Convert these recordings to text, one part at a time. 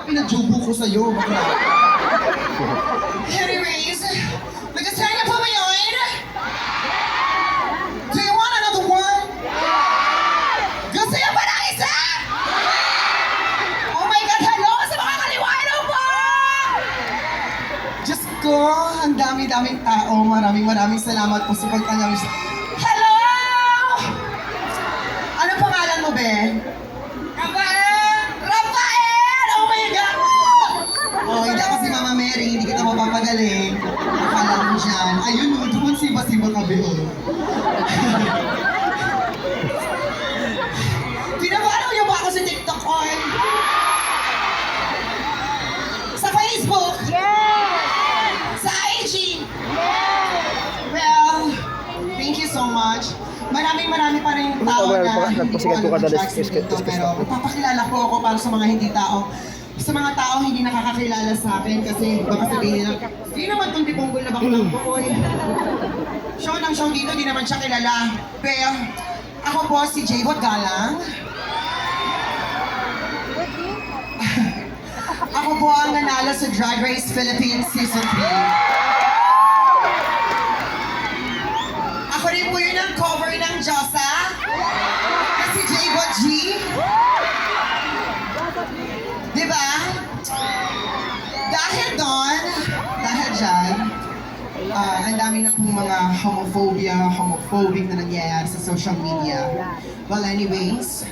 pinagjubo ko sa'yo. Anyways, nag-sign up pa ba yun? Do you want another one? Gusto niyo pa ng isa? Oh my God, hello sa mga kaliwano po! Diyos ko, ang dami-daming tao. Maraming salamat po sa pagtanggap. Hello! Ano pangalan mo, be? Rafael! Rafael! Oh my God! Oh, hindi ako si Mama Mary, hindi kita mapapagaling. Akala mo dyan. Ayun, doon siba-siba ka, be. Pinapalaw niyo ba ako sa TikTok, oy? Sa Facebook? Yes! Sa IG? Yes! Well, thank you so much. Marami pa rin tao na hindi ko alam ang tracks dito, pero magpapakilala ko ako para sa mga hindi tao. Sa mga tao hindi nakakakilala sa akin kasi baka sabihin nila, di naman itong diponggol na baklang po, oy. Show ng show dito, di naman siya kilala. Pero ako po si J-Bot Galang. Ako po ang nanalo sa Drag Race Philippines Season 3. Ako rin po yun ang cover ng Josa. Kasi J-Bot G. Diba? Dahil doon, dahil dyan, ang dami na pong mga homophobic na nangyayari sa social media. Well, anyways,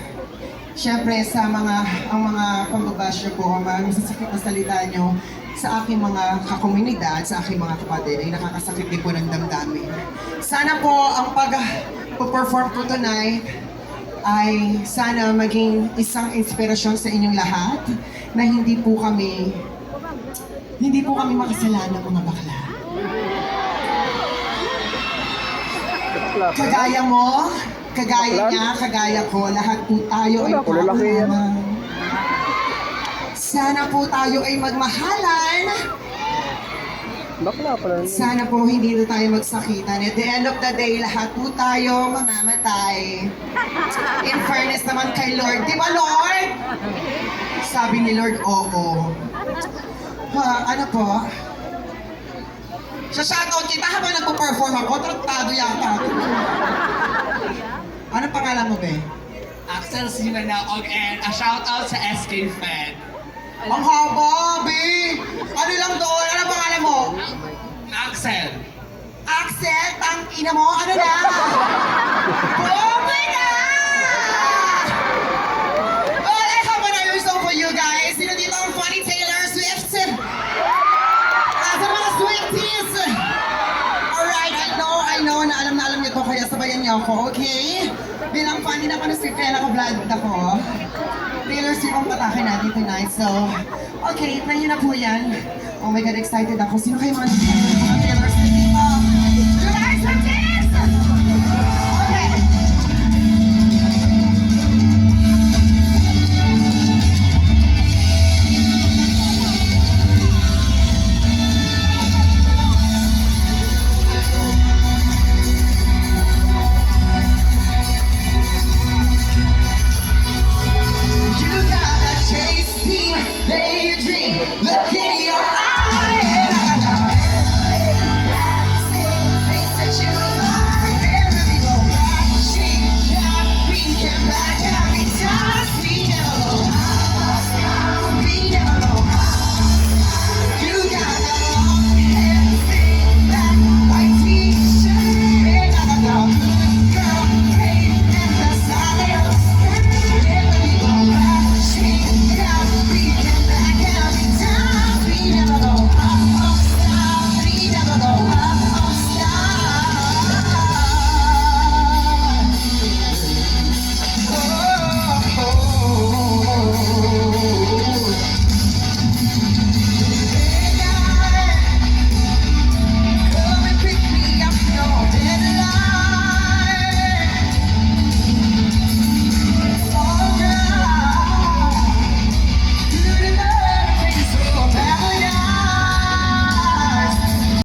syempre sa ang mga pambabash nyo po, ang mga masasakit na salita nyo sa aking mga kakomunidad, sa aking mga kapatid, ay nakakasakit din po ng damdamin. Sana po ang pag-perform ko tonight ay sana maging isang inspirasyon sa inyong lahat na hindi po kami makasalanan mga bakla. Kagaya mo, kagaya niya, kagaya ko, lahat po tayo ay paunaman. Sana po tayo ay magmahalan. Bakla pala. Sana po hindi na tayo magsakitan. At the end of the day, lahat po tayo mamamatay. In fairness naman kay Lord. Di ba, Lord? Sabi ni Lord, oo. Ano po? Sa shoutout kita habang nagpo-perform ako, traktado yata ako. Ano pangalan mo, be? Axel Simanaog and a shout out sa SK Fan. Ang haba, be! Ano lang doon? Ano pangalan mo? Axel. Axel, tang ina mo, ano na? Bumay na! Well, I have another song for you guys. Sino dito ang funny Taylor Swift? Sa mga Swifties! Alright, I know na alam niyo to, kaya sabayan niyo ako, okay? Bilang funny na ako na Swift, kaya naka-vlog ako. Taylor Swift ang patakin natin tonight, so... Okay, try niyo na po yan. Oh my God, excited ako. Sino kayo mga Taylor Swift dito? You guys are this! Okay. You gotta chase the daydream. Look